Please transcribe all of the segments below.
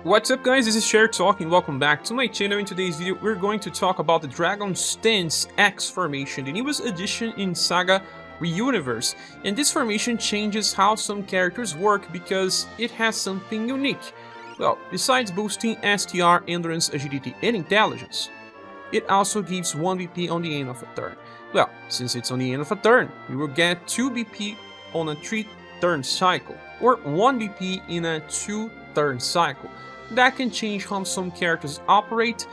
What's up guys, this is Cher talking, welcome back to my channel. In today's video we're going to talk about the Dragon Stance X formation, the newest addition in SaGa UniverSe. And this formation changes how some characters work because it has something unique. Well, besides boosting STR, endurance, agility and intelligence, it also gives 1 BP on the end of a turn. Well, since it's on the end of a turn, we will get 2 BP on a 3-turn cycle, or 1 BP in a 2-turn cycle. That can change how some characters operate,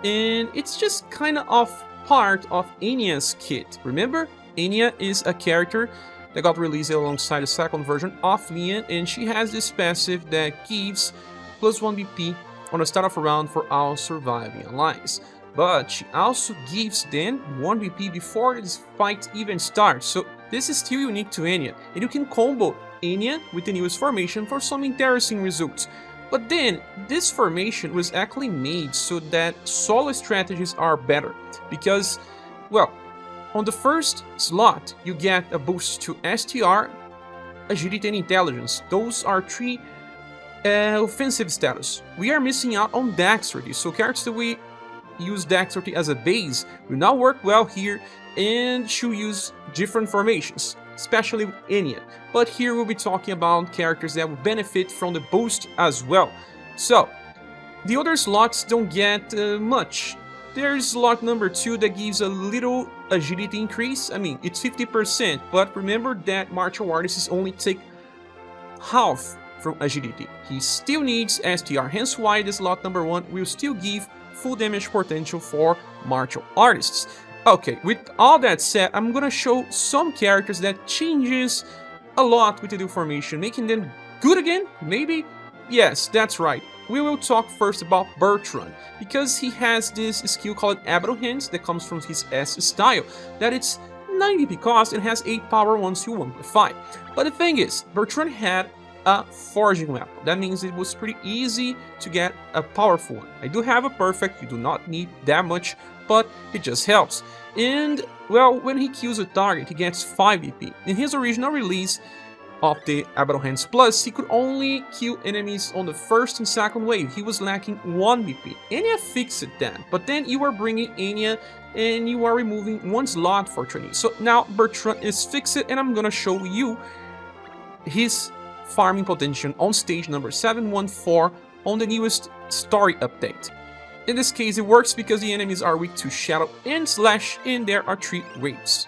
and it's just kind of part of Anya's kit. Remember, Anya is a character that got released alongside the second version of Lian, and she has this passive that gives plus 1 BP on the start of a round for all surviving allies. But she also gives then 1 BP before this fight even starts, so this is still unique to Anya, and you can combo Anya with the newest formation for some interesting results. But then, this formation was actually made so that solo strategies are better, because, well, on the first slot you get a boost to STR, agility and intelligence. Those are 3 offensive status. We are missing out on dexterity, so characters that we use dexterity as a base will not work well here and should use different formations, especially with Anya. But here we'll be talking about characters that will benefit from the boost as well. So, the other slots don't get much. There's slot number 2 that gives a little agility increase. I mean, it's 50%, but remember that martial artists only take half from agility. He still needs STR, hence why the slot number 1 will still give full damage potential for martial artists. Okay, with all that said, I'm gonna show some characters that changes a lot with the new formation, making them good again, maybe? Yes, that's right. We will talk first about Bertrand, because he has this skill called Abbadon that comes from his S style, that it's 9 BP cost and has 8 power once you amplify. But the thing is, Bertrand had a forging weapon. That means it was pretty easy to get a powerful one. I do have a perfect, you do not need that much, but it just helps. And, well, when he kills a target, he gets 5 BP. In his original release of the Abbadon Plus, he could only kill enemies on the first and second wave. He was lacking 1 BP. Anya fixed that, but then you are bringing Anya and you are removing 1 slot for training. So now Bertrand is fixed, and I'm gonna show you his farming potential on stage number 714 on the newest story update. In this case, it works because the enemies are weak to Shadow and Slash, and there are 3 waves.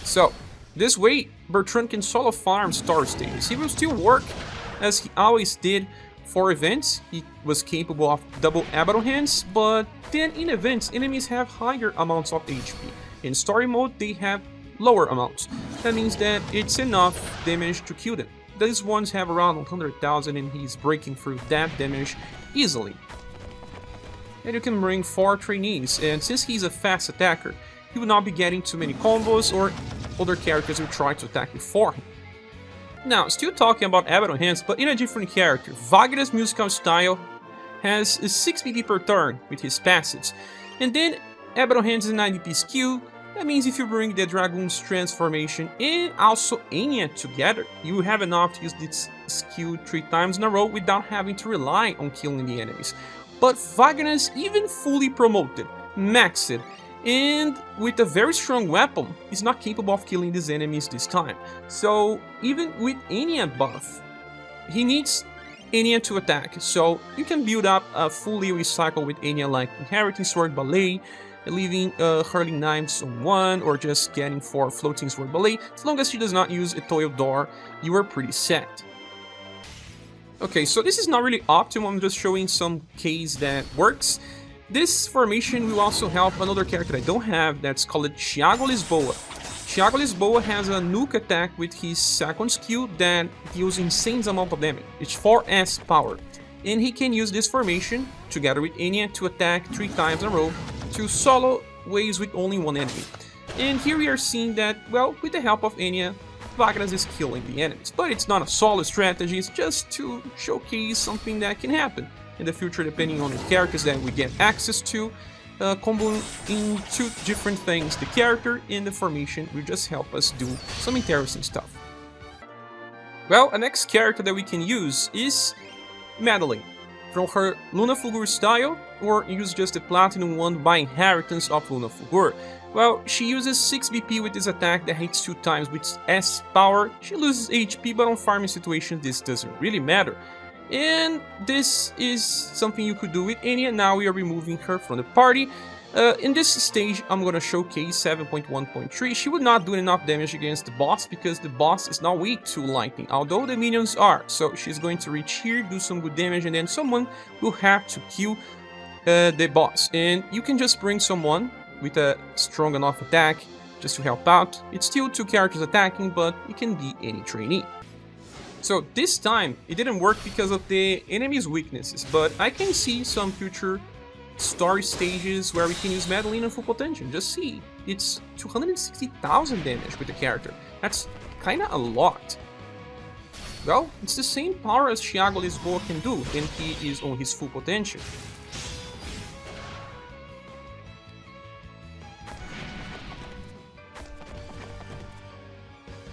So, this way, Bertrand can solo farm star stages. He will still work as he always did for events. He was capable of double Abbadon, but then in events, enemies have higher amounts of HP. In story mode, they have lower amounts. That means that it's enough damage to kill them. These ones have around 100,000 and he's breaking through that damage easily. And you can bring 4 trainees, and since he's a fast attacker, he will not be getting too many combos, or other characters will try to attack before him. Now, still talking about Abbadon, but in a different character, Wagnas' musical style has a 6 BP per turn with his passives, and then Abbadon is a 9 BP skill. That means if you bring the Dragon's transformation and also Anya together, you have enough to use this skill 3 times in a row without having to rely on killing the enemies. But Wagnas, even fully promoted, maxed, and with a very strong weapon, is not capable of killing these enemies this time. So even with Anya buff, he needs Anya to attack. So you can build up a fully recycle with Anya, like inheriting sword ballet, leaving hurling knives on 1, or just getting 4 floating sword ballet. As long as she does not use a toil door, you are pretty set. Okay, so this is not really optimal, I'm just showing some case that works. This formation will also help another character I don't have, that's called Thiago Lisboa. Thiago Lisboa has a nuke attack with his second skill that deals insane amount of damage. It's 4S power. And he can use this formation, together with Anya, to attack 3 times in a row, to solo waves with only 1 enemy. And here we are seeing that, well, with the help of Anya, Wagnas is killing the enemies. But it's not a solo strategy, it's just to showcase something that can happen in the future, depending on the characters that we get access to. Comboing in 2 different things, the character and the formation will just help us do some interesting stuff. Well, a next character that we can use is Madeleine, from her Luna Fulgur style, or use just the Platinum one by inheritance of Luna Fulgur. Well, she uses 6 BP with this attack that hits 2 times with S power. She loses HP, but on farming situations this doesn't really matter. And this is something you could do with Anya. Now we are removing her from the party. In this stage, I'm gonna showcase 7.1.3. She would not do enough damage against the boss because the boss is not weak to lightning, although the minions are. So she's going to reach here, do some good damage, and then someone will have to kill the boss. And you can just bring someone with a strong enough attack just to help out. It's still 2 characters attacking, but it can be any trainee. So this time, it didn't work because of the enemy's weaknesses, but I can see some future story stages where we can use Madeleine in full potential. Just see, it's 260,000 damage with the character. That's kinda a lot. Well, it's the same power as Thiago Lisboa can do when he is on his full potential.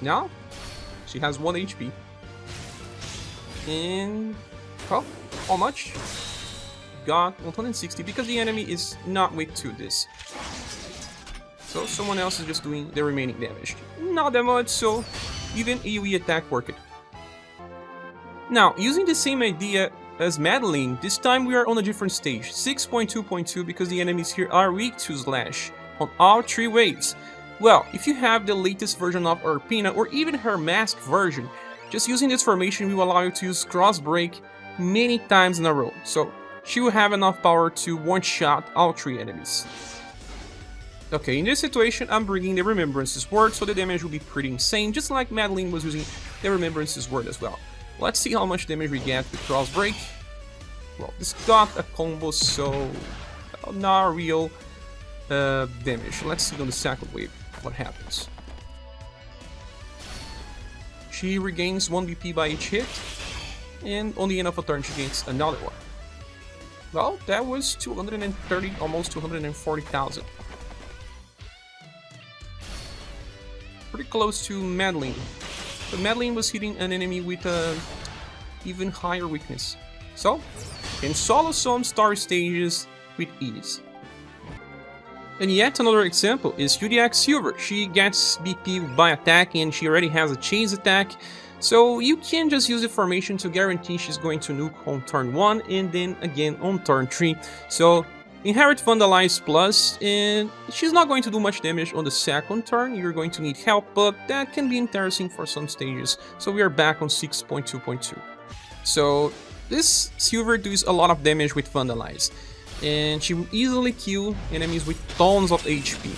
Now, she has 1 HP. And, well, how much? Got 160 because the enemy is not weak to this. So someone else is just doing the remaining damage. Not that much, so even AoE attack worked. Now, using the same idea as Madeleine, this time we are on a different stage, 6.2.2, because the enemies here are weak to slash on all 3 waves. Well, if you have the latest version of Urpina or even her mask version, just using this formation will allow you to use cross break many times in a row. So she will have enough power to one-shot all 3 enemies. Okay, in this situation, I'm bringing the Remembrance's Word, so the damage will be pretty insane, just like Madeleine was using the Remembrance's Word as well. Let's see how much damage we get with cross break. Well, this got a combo, so not real damage. Let's see on the second wave what happens. She regains 1 BP by each hit, and on the end of a turn she gains another one. Well, that was 230, almost 240,000. Pretty close to Madeleine. But Madeleine was hitting an enemy with an even higher weakness. So, can solo some star stages with ease. And yet another example is UDX Silver. She gets BP by attack and she already has a chase attack. So you can just use the formation to guarantee she's going to nuke on turn 1 and then again on turn 3. So inherit Vandalize plus, and she's not going to do much damage on the second turn. You're going to need help, but that can be interesting for some stages. So we are back on 6.2.2. So this Silver does a lot of damage with Vandalize, and she will easily kill enemies with tons of HP.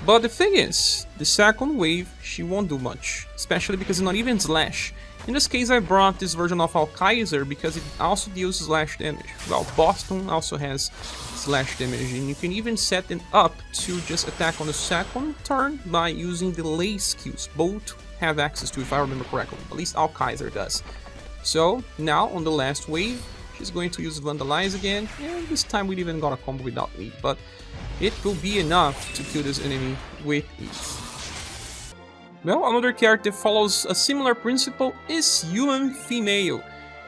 But the thing is, the second wave, she won't do much, especially because it's not even slash. In this case, I brought this version of Alkaiser because it also deals slash damage. Well, Boston also has slash damage, and you can even set them up to just attack on the second turn by using delay skills. Both have access to, if I remember correctly, at least Alkaiser does. So, now on the last wave, she's going to use Vandalize again, and this time we even got a combo without me, but it will be enough to kill this enemy with ease. Well, another character that follows a similar principle is Human Female.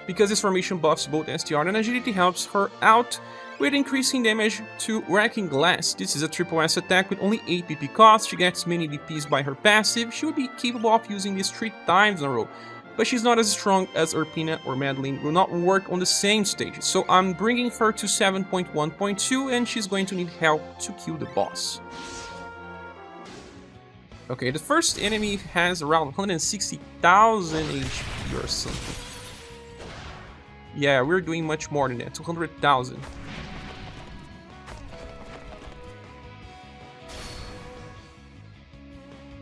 Because this formation buffs both STR and agility, helps her out with increasing damage to Wrecking Glass. This is a triple S attack with only 8 BP cost. She gets many BPs by her passive. She would be capable of using this 3 times in a row. But she's not as strong as Urpina or Madeleine, will not work on the same stages. So I'm bringing her to 7.1.2 and she's going to need help to kill the boss. Okay, the first enemy has around 160,000 HP or something. Yeah, we're doing much more than that, 200,000.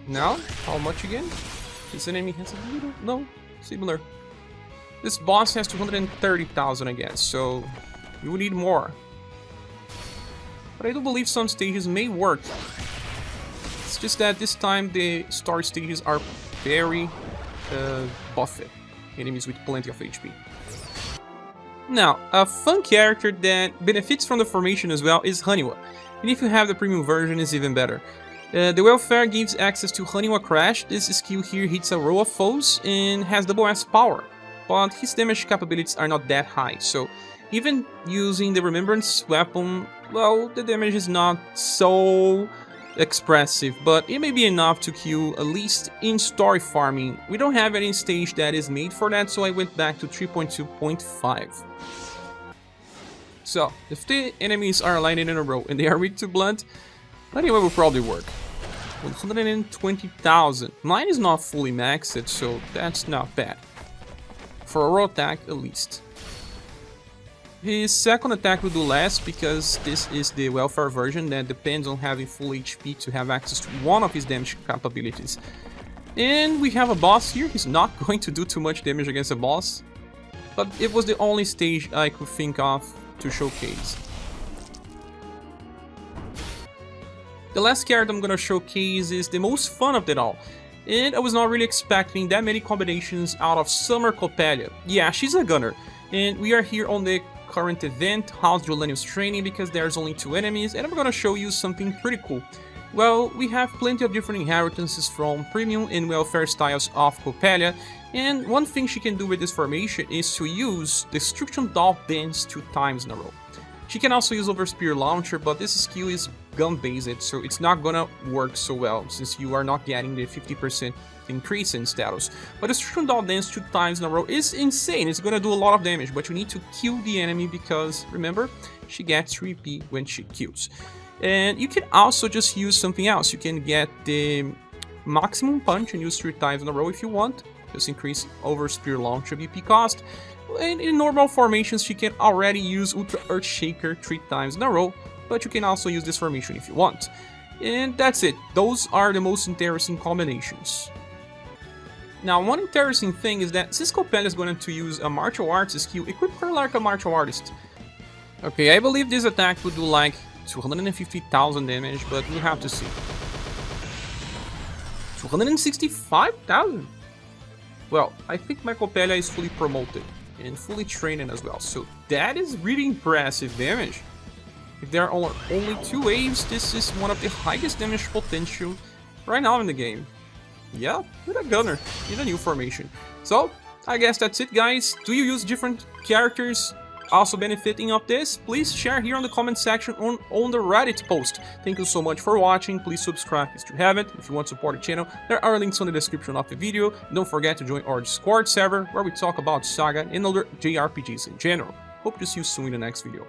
Now, how much again? This enemy has a little, no, similar. This boss has 230,000 I guess, so you will need more. But I do believe some stages may work. It's just that this time the star stages are very buffed. Enemies with plenty of HP. Now, a fun character that benefits from the formation as well is Haniwa. And if you have the premium version, it's even better. The Welfare gives access to Haniwa Crash. This skill here hits a row of foes and has double S power, but his damage capabilities are not that high, so even using the Remembrance weapon, well, the damage is not so expressive, but it may be enough to kill, at least in story farming. We don't have any stage that is made for that, so I went back to 3.2.5. So, if the enemies are aligned in a row and they are weak to blood, Haniwa will probably work. 120,000. Mine is not fully maxed, so that's not bad. For a raw attack, at least. His second attack will do less, because this is the Welfare version that depends on having full HP to have access to one of his damage capabilities. And we have a boss here. He's not going to do too much damage against a boss, but it was the only stage I could think of to showcase. The last character I'm gonna showcase is the most fun of it all, and I was not really expecting that many combinations out of Summer Coppelia. Yeah, she's a gunner, and we are here on the current event, House Julenius Training, because there's only 2 enemies, and I'm gonna show you something pretty cool. Well, we have plenty of different inheritances from premium and welfare styles of Coppelia, and one thing she can do with this formation is to use Destruction Doll Dance 2 times in a row. She can also use Overspear Launcher, but this skill is gun-based, so it's not gonna work so well, since you are not getting the 50% increase in status. But Destruction Doll Dance 2 times in a row is insane. It's gonna do a lot of damage, but you need to kill the enemy because, remember, she gets 3p when she kills. And you can also just use something else. You can get the Maximum Punch and use 3 times in a row if you want. Just increase Overspear Launcher BP cost. And in normal formations, she can already use Ultra Earth Shaker 3 times in a row, but you can also use this formation if you want. And that's it. Those are the most interesting combinations. Now, one interesting thing is that since Coppelia is going to use a martial arts skill, equip her like a martial artist. Okay, I believe this attack would do like 250,000 damage, but we'll have to see. 265,000? Well, I think my Coppelia is fully promoted and fully trained as well, so that is really impressive damage. If there are only 2 waves, this is one of the highest damage potential right now in the game. Yeah, with a gunner in a new formation. So, I guess that's it, guys. Do you use different characters also benefiting of this? Please share here on the comment section on the Reddit post. Thank you so much for watching. Please subscribe if you haven't. If you want to support the channel, there are links on the description of the video. Don't forget to join our Discord server, where we talk about SaGa and other JRPGs in general. Hope to see you soon in the next video.